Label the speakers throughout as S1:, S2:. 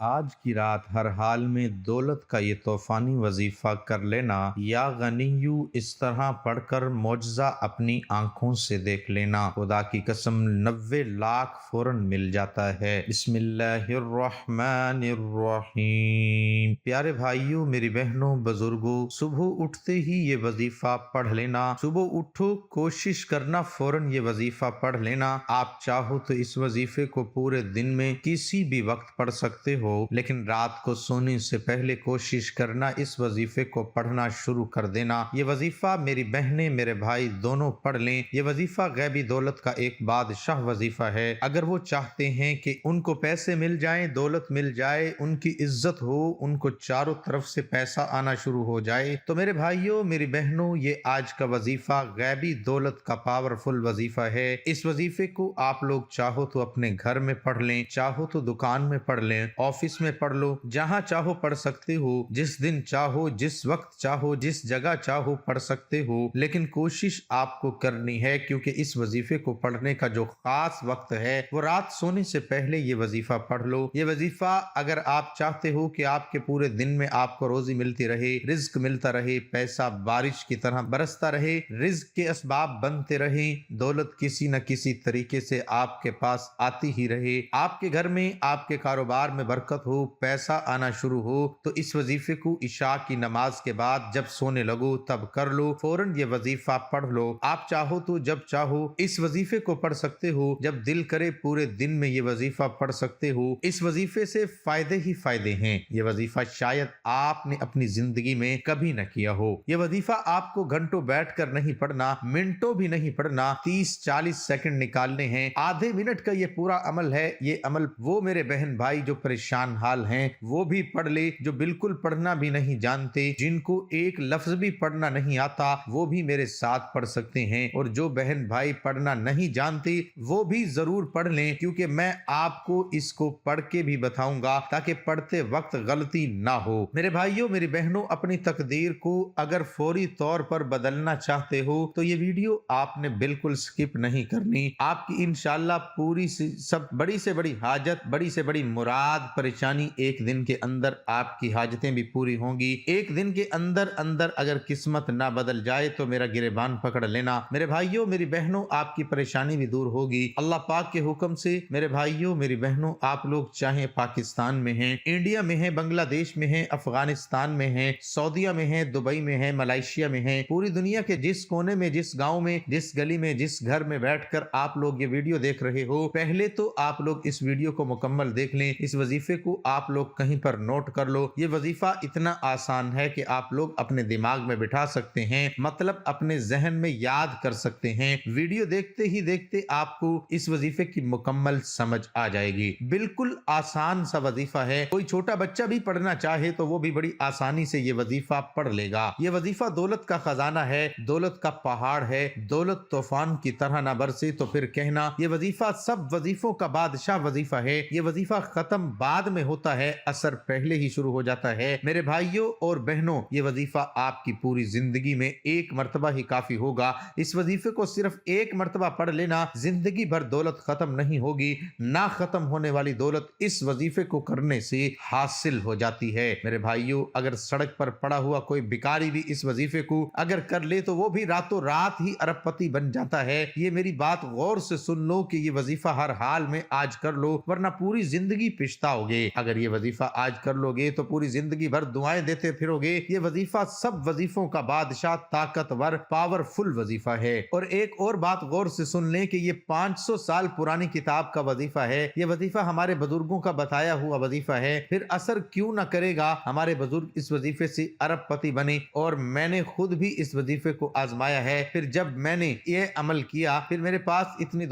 S1: آج کی رات ہر حال میں دولت کا یہ طوفانی وظیفہ کر لینا، یا غنیو اس طرح پڑھ کر معجزہ اپنی آنکھوں سے دیکھ لینا، خدا کی قسم 90 لاکھ فوراً مل جاتا ہے۔ بسم اللہ الرحمن الرحیم۔ پیارے بھائیوں، میری بہنوں، بزرگوں، صبح اٹھتے ہی یہ وظیفہ پڑھ لینا۔ صبح اٹھو، کوشش کرنا فوراً یہ وظیفہ پڑھ لینا۔ آپ چاہو تو اس وظیفے کو پورے دن میں کسی بھی وقت پڑھ سکتے ہو، لیکن رات کو سونے سے پہلے کوشش کرنا اس وظیفے کو پڑھنا شروع کر دینا۔ یہ وظیفہ میری بہنیں میرے بھائی دونوں پڑھ لیں۔ یہ وظیفہ غیبی دولت کا ایک بادشاہ وظیفہ ہے۔ اگر وہ چاہتے ہیں کہ ان کو پیسے مل جائیں، دولت مل جائے، ان کی عزت ہو، ان کو چاروں طرف سے پیسہ آنا شروع ہو جائے، تو میرے بھائیوں، میری بہنوں، یہ آج کا وظیفہ غیبی دولت کا پاورفل وظیفہ ہے۔ اس وظیفے کو آپ لوگ چاہو تو اپنے گھر میں پڑھ لیں، چاہو تو دکان میں پڑھ لیں، آفس میں پڑھ لو، جہاں چاہو پڑھ سکتے ہو، جس دن چاہو، جس وقت چاہو، جس جگہ چاہو پڑھ سکتے ہو، لیکن کوشش آپ کو کرنی ہے، کیونکہ اس وظیفے کو پڑھنے کا جو خاص وقت ہے وہ رات سونے سے پہلے یہ وظیفہ پڑھ لو۔ یہ وظیفہ اگر آپ چاہتے ہو کہ آپ کے پورے دن میں آپ کو روزی ملتی رہے، رزق ملتا رہے، پیسہ بارش کی طرح برستا رہے، رزق کے اسباب بنتے رہیں، دولت کسی نہ کسی طریقے سے آپ کے پاس آتی ہی رہے، آپ کے گھر میں، آپ کے کاروبار میں برکت ہو، پیسہ آنا شروع ہو، تو اس وظیفے کو عشاء کی نماز کے بعد جب سونے لگو تب کر لو، فوراً یہ وظیفہ پڑھ لو۔ آپ چاہو تو جب چاہو اس وظیفے کو پڑھ سکتے ہو، جب دل کرے پورے دن میں یہ وظیفہ پڑھ سکتے ہو۔ اس وظیفے سے فائدے ہی فائدے ہیں۔ یہ وظیفہ شاید آپ نے اپنی زندگی میں کبھی نہ کیا ہو۔ یہ وظیفہ آپ کو گھنٹوں بیٹھ کر نہیں پڑھنا، منٹوں بھی نہیں پڑھنا، 30-40 سیکنڈ نکالنے ہیں، آدھے منٹ کا یہ پورا عمل ہے۔ یہ عمل وہ میرے بہن بھائی جو پریشان حال ہیں وہ بھی پڑھ لے، جو بالکل پڑھنا بھی نہیں جانتے، جن کو ایک لفظ بھی پڑھنا نہیں آتا، وہ بھی میرے ساتھ پڑھ سکتے ہیں، اور جو بہن بھائی پڑھنا نہیں جانتے وہ بھی ضرور پڑھ لیں، کیونکہ میں آپ کو اس کو پڑھ کے بھی بتاؤں گا تاکہ پڑھتے وقت غلطی نہ ہو۔ میرے بھائیوں، میری بہنوں، اپنی تقدیر کو اگر فوری طور پر بدلنا چاہتے ہو تو یہ ویڈیو آپ نے بالکل سکپ نہیں کرنی۔ آپ کی انشاءاللہ پوری سب بڑی سے بڑی حاجت، بڑی سے بڑی مراد، پریشانی ایک دن کے اندر آپ کی حاجتیں بھی پوری ہوں گی۔ ایک دن کے اندر اگر قسمت نہ بدل جائے تو میرا گریبان پکڑ لینا۔ میرے بھائیوں، میری بہنوں، آپ کی پریشانی بھی دور ہوگی اللہ پاک کے حکم سے۔ میرے بھائیوں، میری بہنوں، آپ لوگ چاہے پاکستان میں ہیں، انڈیا میں ہیں، بنگلہ دیش میں ہیں، افغانستان میں ہیں، سعودیہ میں ہیں، دبئی میں ہیں، ملائیشیا میں ہیں، پوری دنیا کے جس کونے میں، جس گاؤں میں، جس گلی میں، جس گھر میں بیٹھ کر آپ لوگ یہ ویڈیو دیکھ رہے ہو، پہلے تو آپ لوگ اس ویڈیو کو مکمل دیکھ لیں۔ اس وظیفے کو آپ لوگ کہیں پر نوٹ کر لو۔ یہ وظیفہ اتنا آسان ہے کہ آپ لوگ اپنے دماغ میں بٹھا سکتے ہیں، مطلب اپنے ذہن میں یاد کر سکتے ہیں۔ ویڈیو دیکھتے ہی دیکھتے آپ کو اس وظیفے کی مکمل سمجھ آ جائے گی۔ بالکل آسان سا وظیفہ ہے، کوئی چھوٹا بچہ بھی پڑھنا چاہے تو وہ بھی بڑی آسانی سے یہ وظیفہ پڑھ لے گا۔ یہ وظیفہ دولت کا خزانہ ہے، دولت کا پہاڑ ہے۔ دولت طوفان کی طرح نہ برسے تو پھر کہنا یہ وظیفہ سب وظیفوں کا بادشاہ وظیفہ ہے۔ یہ وظیفہ ختم بعد میں ہوتا ہے، اثر پہلے ہی شروع ہو جاتا ہے۔ میرے بھائیوں اور بہنوں، یہ وظیفہ آپ کی پوری زندگی میں ایک مرتبہ ہی کافی ہوگا۔ اس وظیفے کو صرف ایک مرتبہ پڑھ لینا، زندگی بھر دولت ختم نہیں ہوگی، نہ ختم ہونے والی دولت اس وظیفے کو کرنے سے حاصل ہو جاتی ہے۔ میرے بھائیوں، اگر سڑک پر پڑا ہوا کوئی بھکاری بھی اس وظیفے کو اگر کر لے تو وہ بھی راتوں رات ہی ارب پتی بن جاتا ہے۔ یہ میری بات غور سے سن لو کہ یہ وظیفہ ہر حال میں آج کر لو، ورنہ پوری زندگی پچھتاؤ گے۔ اگر یہ وظیفہ آج کر لو گے تو پوری زندگی بھر دعائیں دیتے پھرو گے۔ یہ وظیفہ سب وظیفوں کا بادشاہ، طاقتور، پاورفل وظیفہ ہے۔ اور ایک اور بات غور سے سن لیں کہ یہ 500 سال پرانی کتاب کا وظیفہ ہے۔ یہ وظیفہ ہمارے بزرگوں کا بتایا ہوا وظیفہ ہے، پھر اثر کیوں نہ کرے گا؟ ہمارے بزرگ اس وظیفے سے ارب پتی بنے، اور میں نے خود بھی اس وظیفے کو آزمایا ہے۔ پھر جب میں نے یہ عمل کیا، پھر میرے پاس اتنی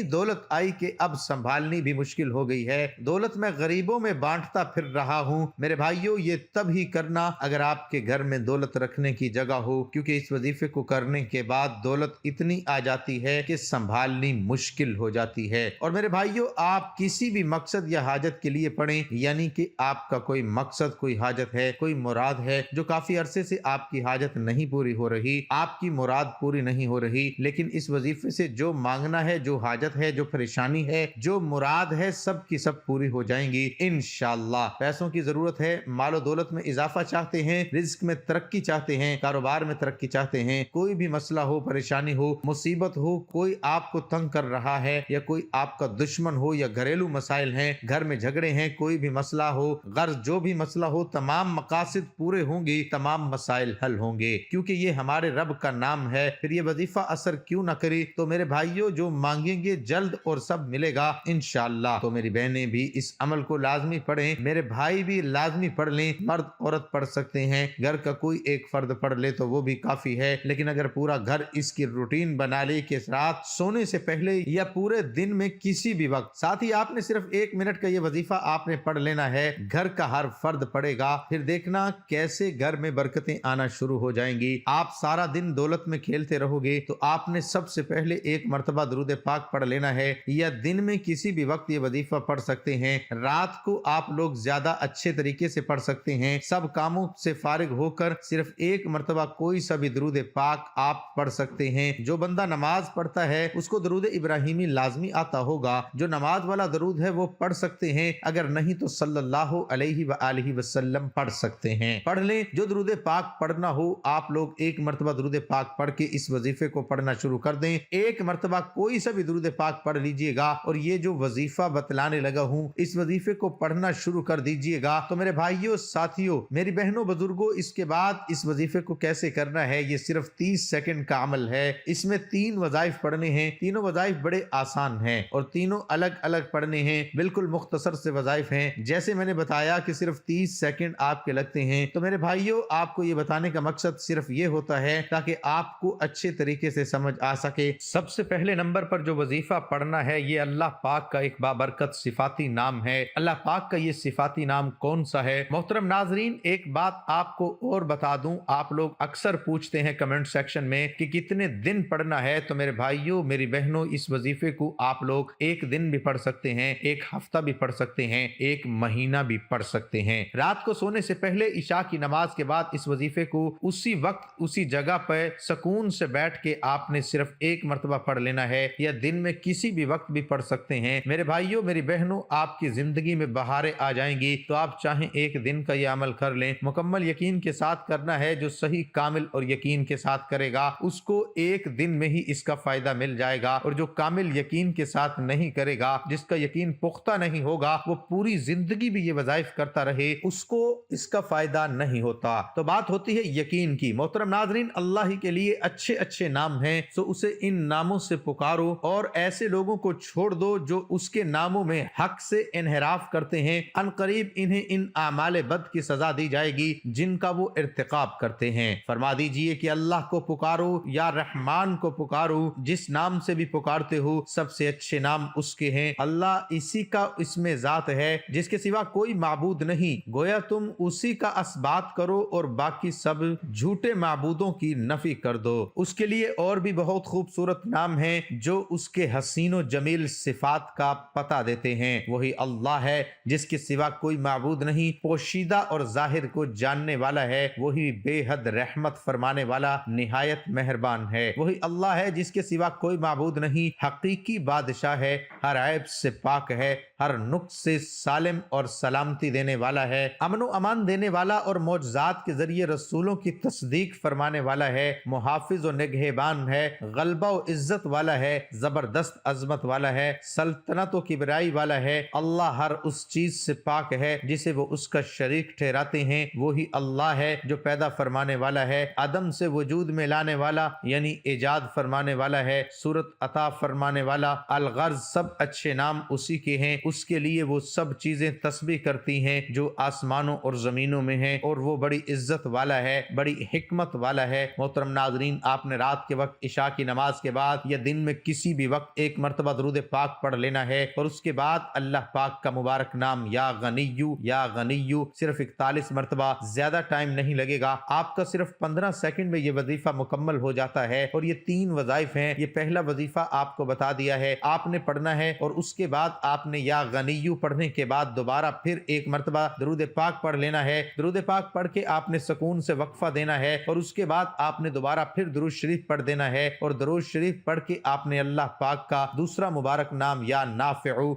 S1: دولت آئی کہ اب سنبھالنی بھی مشکل ہو گئی ہے۔ دولت میں غریبوں میں بانٹتا پھر رہا ہوں۔ میرے بھائیوں، یہ تب ہی کرنا اگر آپ کے گھر میں دولت رکھنے کی جگہ ہو، کیونکہ اس وظیفے کو کرنے کے بعد دولت اتنی آ جاتی ہے کہ سنبھالنی مشکل ہو جاتی ہے۔ اور میرے بھائیوں، آپ کسی بھی مقصد یا حاجت کے لیے پڑھیں، یعنی کہ آپ کا کوئی مقصد، کوئی حاجت ہے، کوئی مراد ہے جو کافی عرصے سے آپ کی حاجت نہیں پوری ہو رہی، آپ کی مراد پوری نہیں ہو رہی، لیکن اس وظیفے سے جو مانگنا ہے، جو حاجت ہے، جو پریشانی ہے، جو مراد ہے، سب کی سب پوری पूरी हो जाएंगी इंशाअल्लाह। पैसों की जरूरत है, मालो दौलत में इजाफा चाहते हैं, रिज्क में तरक्की चाहते हैं, कारोबार में तरक्की चाहते हैं, कोई भी मसला हो, परेशानी हो, मुसीबत हो, कोई आपको तंग कर रहा है या कोई आपका दुश्मन हो या घरेलू मसाइल हैं, घर में झगड़े हैं, कोई भी मसला हो, गर्ज जो भी मसला हो, तमाम मकासिद पूरे होंगे, तमाम मसाइल हल होंगे, क्योंकि ये हमारे रब का नाम है। फिर ये वजीफा असर क्यों ना करे। तो मेरे भाइयों, जो मांगेंगे जल्द और सब मिलेगा इंशाअल्लाह। तो मेरी बहनें भी इस अमल को लाजमी पढ़ें, मेरे भाई भी लाजमी पढ़ लें। मर्द औरत पढ़ सकते हैं, घर का कोई एक फर्द पढ़ ले तो वो भी काफी है, लेकिन अगर पूरा घर इसकी रूटीन बना ले कि रात सोने से पहले या पूरे दिन में किसी भी वक्त, साथ ही आपने सिर्फ 1 मिनट का ये वजीफा आपने पढ़ लेना है, घर का हर फर्द पढ़ेगा, फिर देखना कैसे घर में बरकतें आना शुरू हो जाएंगी। आप सारा दिन दौलत में खेलते रहोगे तो आपने सबसे पहले एक मर्तबा दुरूद पाक पढ़ लेना है, या दिन में किसी भी वक्त ये वजीफा पढ़ सकते हैं। रात को आप लोग ज्यादा अच्छे तरीके से पढ़ सकते हैं। सब कामों से फारिग होकर सिर्फ एक मर्तबा कोई सा भी दुरूद पाक आप पढ़ सकते हैं। जो बंदा नमाज पढ़ता है उसको दुरूद इब्राहिमी लाजमी आता होगा, जो नमाज वाला दुरूद है वो पढ़ सकते हैं, अगर नहीं तो सल्लल्लाहु अलैहि वआलिहि वसल्लम पढ़ सकते हैं। पढ़ लें। जो दुरूद पाक पढ़ना हो आप लोग एक मर्तबा दुरूद पाक पढ़ के इस वजीफे को पढ़ना शुरू कर दें। एक मर्तबा कोई सा भी दुरूद पाक पढ़ लीजिएगा और ये जो वजीफा बतलाने लगा हूँ इस वजीफे को पढ़ना शुरू कर दीजिएगा। तो मेरे भाइयों, साथियों, मेरी बहनों, बुजुर्गों, इसके बाद इस वजीफे को कैसे करना है, ये सिर्फ 30 सेकंड का अमल है। इसमें 3 वज़ाइफ पढ़ने हैं। तीनों वज़ाइफ बड़े आसान हैं और तीनों अलग अलग पढ़ने हैं, बिल्कुल मुख्तसर से वज़ाइफ हैं। जैसे मैंने बताया कि सिर्फ 30 सेकंड आपके लगते हैं। तो मेरे भाइयों, आपको ये बताने का मकसद सिर्फ ये होता है ताकि आपको अच्छे तरीके से समझ आ सके। सबसे पहले नंबर पर जो वजीफा पढ़ना है ये अल्लाह पाक का एक बाबरकत सिफाती नाम है। अल्लाह पाक का ये सिफाती नाम कौन सा है? मोहतरम नाजरीन, एक बात आपको और बता दूं, आप लोग अक्सर पूछते हैं कमेंट सेक्शन में कि कितने दिन पढ़ना है। तो मेरे भाइयों, मेरी बहनों, इस वजीफे को आप लोग एक दिन भी पढ़ सकते हैं, एक हफ्ता भी पढ़ सकते हैं, एक महीना भी पढ़ सकते हैं। रात को सोने से पहले इशा की नमाज के बाद इस वजीफे को उसी वक्त उसी जगह पर सुकून से बैठ के आपने सिर्फ एक मर्तबा पढ़ लेना है, या दिन में किसी भी वक्त भी पढ़ सकते हैं। मेरे भाइयों, मेरी बहनों, आपकी जिंदगी में बहारें आ जाएंगी। तो आप चाहें एक दिन का यह अमल कर लें, मुकम्मल यकीन के साथ करना है। जो सही, कामिल और यकीन के साथ करेगा उसको एक दिन में ही इसका फायदा मिल जाएगा, और जो कामिल यकीन के साथ नहीं करेगा, जिसका यकीन पुख्ता नहीं होगा, वो पूरी जिंदगी भी ये वज़ाइफ करता रहे, उसको इसका फायदा नहीं होता। तो बात होती है यकीन की। मोहतरम नाज़रीन, अल्लाह ही के लिए अच्छे अच्छे नाम हैं, तो उसे इन नामों से पुकारो और ऐसे लोगों को छोड़ दो जो उसके नामों में हक से इनहराफ करते हैं। अनकरीब इन्हें इन आमाले बद की सजा दी जाएगी जिनका वो इर्तिकाब करते हैं। फरमा दीजिए कि अल्लाह को पुकारो या रहमान को पुकारो, जिस नाम से भी पुकारते हो सबसे अच्छे नाम उसके हैं। अल्लाह इसी का इसमें जात है जिसके सिवा कोई माबूद नहीं। गोया तुम उसी का असबात करो और बाकी सब झूठे माबूदों की नफी कर दो। उसके लिए और भी बहुत खूबसूरत नाम हैं जो उसके हसीनो जमील सिफात का पता देते हैं। वही अल्लाह है जिसके सिवा कोई माबूद नहीं, पोशीदा और जाहिर को जानने वाला है। वही बेहद रहमत फरमाने वाला, निहायत मेहरबान है। वही अल्लाह है जिसके सिवा कोई माबूद नहीं, हकीकी बादशाह है, हर ऐब से पाक है, हर नुक्स से सालिम और सलामती देने वाला है, अमन अमान देने वाला और मौजज़ात के जरिए रसूलों की तस्दीक फरमाने वाला है, मुहाफिज और निगहबान है, गलबा और इज्जत वाला है, जबरदस्त अजमत वाला है, सल्तनत और किबराई वाला है। अल्लाह हर उस चीज से पाक है जिसे वो उसका शरीक ठहराते हैं। वही अल्लाह है जो पैदा फरमाने वाला है, अदम से वजूद में लाने वाला यानी इजाद फरमाने वाला है, सूरत अता फरमाने वाला। अलगर्ज, सब अच्छे नाम उसी के हैं। उसके लिए वो सब चीजें तस्बीह करती हैं जो आसमानों और जमीनों में हैं, और वो बड़ी इज्जत वाला है, बड़ी हिकमत वाला है। मोहतरम नाजरीन, आपने रात के वक्त इशा की नमाज के बाद या दिन में किसी भी वक्त एक मर्तबा दुरूद पाक पढ़ लेना है, और उसके बाद अल्लाह पाक का मुबारक नाम या गनिय्यू सिर्फ 41 मर्तबा। ज्यादा टाइम नहीं लगेगा, आपका सिर्फ 15 सेकंड में ये वजीफा मुकम्मल हो जाता है। और ये 3 वज़ाइफ हैं। ये पहला वजीफा आपको बता दिया है, आपने पढ़ना है, और उसके बाद आपने या गनिय्यू पढ़ने के बाद दोबारा फिर एक मर्तबा दुरूद पाक पढ़ लेना है। दुरूद पाक पढ़ के आपने सुकून से वक्फा देना है, और उसके बाद आपने दोबारा फिर दुरूद शरीफ पढ़ देना है, और दुरूद शरीफ पढ़ के आपने अल्लाह पाक का दूसरा मुबारक नाम या नाफिउ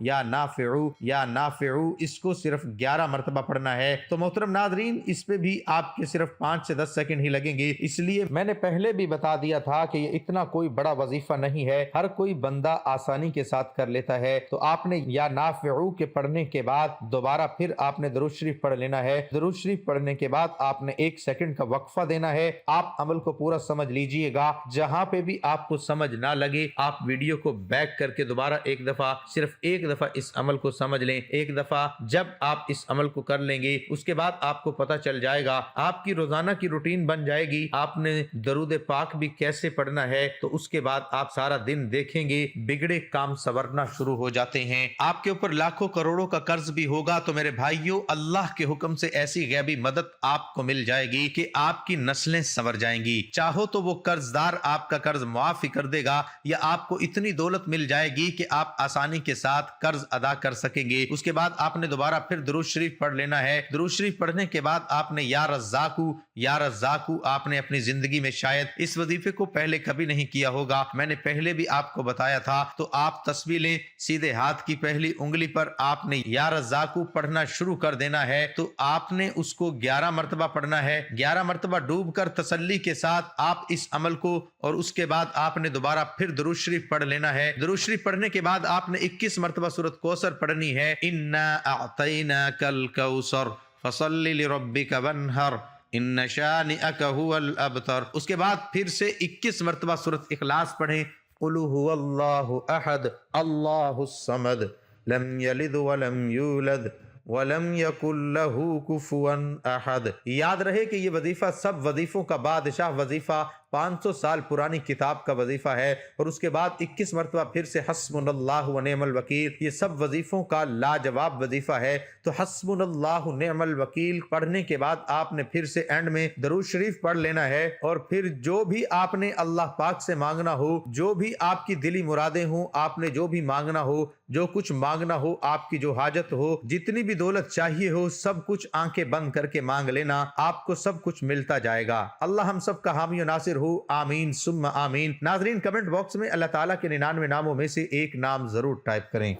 S1: नाफिउ या नाफिउ इसको सिर्फ 11 मरतबा पढ़ना है। तो मोहतरम नाज़रीन, इस पे भी आपके सिर्फ 5 से 10 सेकंड ही लगेंगे, इसलिए मैंने पहले भी बता दिया था कि ये इतना कोई बड़ा वजीफा नहीं है, हर कोई बंदा आसानी के साथ कर लेता है। तो आपने या नाफिउ के पढ़ने के बाद दोबारा फिर आपने दरूद शरीफ पढ़ लेना है। दरूद शरीफ पढ़ने के बाद आपने 1 सेकंड का वक्फा देना है। आप अमल को पूरा समझ लीजिएगा। जहां पे भी आपको समझ ना लगे आप वीडियो को बैक करके दोबारा एक दफा, सिर्फ एक दफा इस अमल को समझ लें। एक दफा जब आप इस अमल को कर लेंगे उसके बाद आपको पता चल जाएगा, आपकी रोजाना की रूटीन बन जाएगी। आपने दरूद पाक भी कैसे पढ़ना है, तो उसके बाद आप सारा दिन देखेंगे बिगड़े काम संवरना शुरू हो जाते हैं। आपके ऊपर लाखों करोड़ों का कर्ज भी होगा तो मेरे भाइयों, अल्लाह के हुक्म से ऐसी गैबी मदद आपको मिल जाएगी कि आपकी नस्लें संवर जाएंगी। चाहो तो वो कर्जदार आपका कर्ज माफ ही कर देगा, या आपको इतनी दौलत मिल जाएगी कि आप आसानी के साथ कर्ज अदा कर सकेंगे। उसके बाद आपने दोबारा फिर दुरूद शरीफ पढ़ लेना है। दुरूद शरीफ पढ़ने के बाद आपने या रज़्ज़ाकू आपने अपनी जिंदगी में शायद इस वजीफे को पहले कभी नहीं किया होगा, मैंने पहले भी आपको बताया था। तो आप तस्बीह लें, सीधे हाथ की पहली उंगली पर आपने या रज़्ज़ाकू पढ़ना शुरू कर देना है। तो आपने उसको 11 मरतबा पढ़ना है। 11 मरतबा डूब कर तसल्ली के साथ आप इस अमल को, और उसके बाद आपने दोबारा फिर दुरूद शरीफ पढ़ लेना है। दुरूद शरीफ पढ़ने के बाद आपने 21 मरतबा सूरत कौसर पढ़नी है। इन्ना अअतैनाकल कौसर फसल्लि लिरब्बिका वन्हर इन्न शानिअक हुवल अबतर। उसके बाद फिर से 21 मरतबा सूरत इखलास पढ़ें। कुल हुवल्लाहु अहद अल्लाहुस समद लम यलिद वलम यूलद वलम यकुल लहू कुफुवन अहद। याद रहे कि ये वजीफा सब वजीफों का बादशाह वजीफा 500 साल पुरानी किताब का वजीफा है। और उसके बाद 21 मरतबा फिर से हस्बुनल्लाहु व निअमल वकील, ये सब वजीफों का लाजवाब वजीफा है। तो हस्बुनल्लाहु निअमल वकील पढ़ने के बाद आपने फिर से एंड में दरूद शरीफ पढ़ लेना है। और फिर जो भी आपने अल्लाह पाक से मांगना हो, जो भी आपकी दिली मुरादें हो, आपने जो भी मांगना हो, जो कुछ मांगना हो, आपकी जो हाजत हो, जितनी भी दौलत चाहिए हो, सब कुछ आंखें बंद करके मांग लेना, आपको सब कुछ मिलता जाएगा। अल्लाह हम सब का हामी और नासिर हो। आमीन सुम्मा आमीन। नाजरीन, कमेंट बॉक्स में अल्लाह ताला के 99 नामों में से एक नाम जरूर टाइप करें।